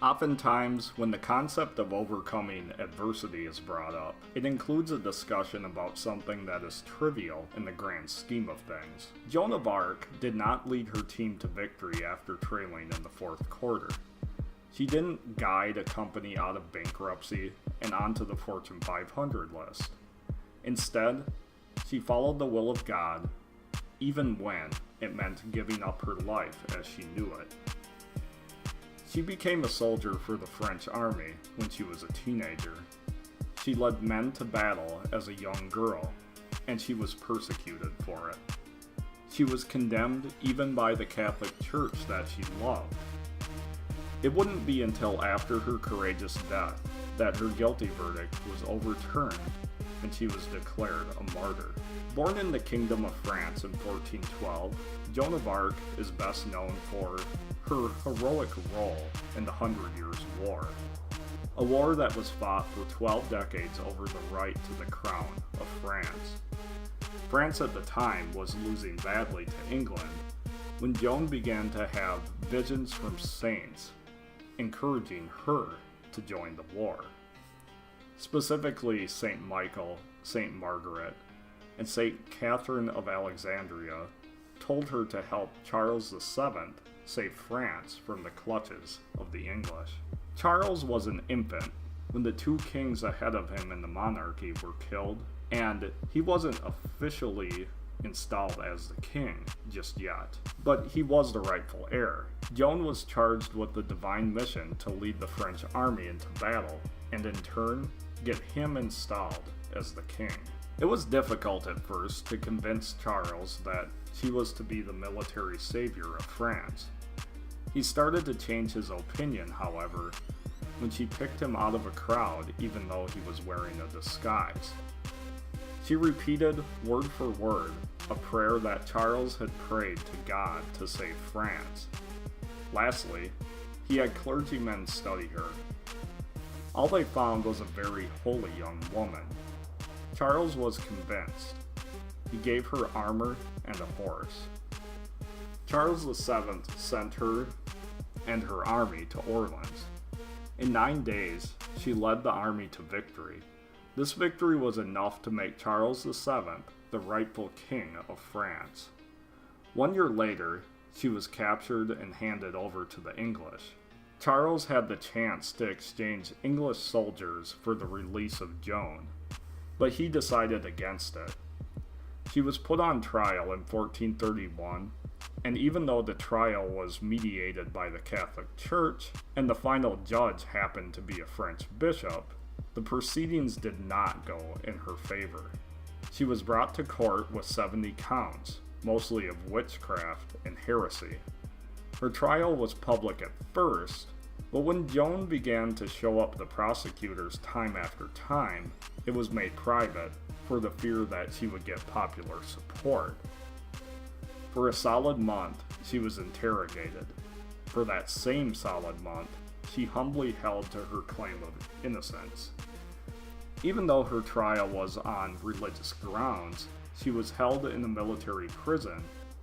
Oftentimes, when the concept of overcoming adversity is brought up, it includes a discussion about something that is trivial in the grand scheme of things. Joan of Arc did not lead her team to victory after trailing in the fourth quarter. She didn't guide a company out of bankruptcy and onto the Fortune 500 list. Instead, she followed the will of God, even when it meant giving up her life as she knew it. She became a soldier for the French army when she was a teenager. She led men to battle as a young girl, and she was persecuted for it. She was condemned even by the Catholic Church that she loved. It wouldn't be until after her courageous death that her guilty verdict was overturned and she was declared a martyr. Born in the Kingdom of France in 1412, Joan of Arc is best known for her heroic role in the 100 Years' War, a war that was fought for 12 decades over the right to the crown of France. France at the time was losing badly to England when Joan began to have visions from saints encouraging her to join the war. Specifically, St. Michael, St. Margaret, and St. Catherine of Alexandria told her to help Charles VII save France from the clutches of the English. Charles was an infant when the two kings ahead of him in the monarchy were killed, and he wasn't officially installed as the king just yet, but he was the rightful heir. Joan was charged with the divine mission to lead the French army into battle, and in turn, get him installed as the king. It was difficult at first to convince Charles that she was to be the military savior of France. He started to change his opinion, however, when she picked him out of a crowd even though he was wearing a disguise. She repeated, word for word, a prayer that Charles had prayed to God to save France. Lastly, he had clergymen study her. All they found was a very holy young woman. Charles was convinced. He gave her armor and a horse. Charles VII sent her and her army to Orleans. In 9 days, she led the army to victory. This victory was enough to make Charles VII the rightful king of France. 1 year later, she was captured and handed over to the English. Charles had the chance to exchange English soldiers for the release of Joan, but he decided against it. She was put on trial in 1431, and even though the trial was mediated by the Catholic Church, and the final judge happened to be a French bishop, the proceedings did not go in her favor. She was brought to court with 70 counts, mostly of witchcraft and heresy. Her trial was public at first, but when Joan began to show up the prosecutors time after time, it was made private for the fear that she would get popular support. For a solid month, she was interrogated. For that same solid month, she humbly held to her claim of innocence. Even though her trial was on religious grounds, she was held in a military prison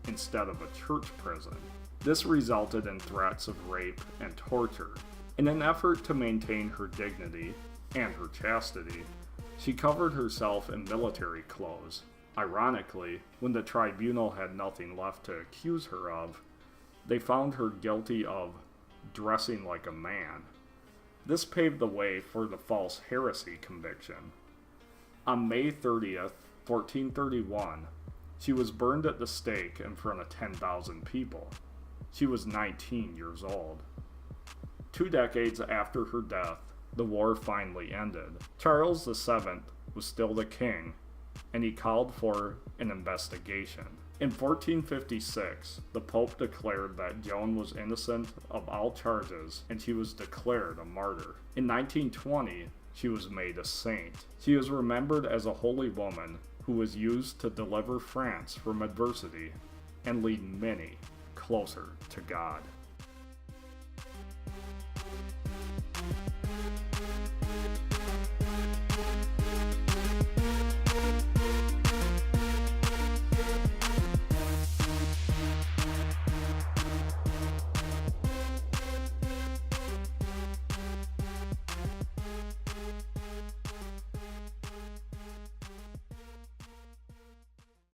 instead of a church prison. This resulted in threats of rape and torture. In an effort to maintain her dignity and her chastity, she covered herself in military clothes. Ironically, when the tribunal had nothing left to accuse her of, they found her guilty of dressing like a man. This paved the way for the false heresy conviction. On May 30th, 1431, she was burned at the stake in front of 10,000 people. She was 19 years old. 2 decades after her death, the war finally ended. Charles VII was still the king, and he called for an investigation. In 1456, the Pope declared that Joan was innocent of all charges, and she was declared a martyr. In 1920, she was made a saint. She is remembered as a holy woman who was used to deliver France from adversity and lead many closer to God.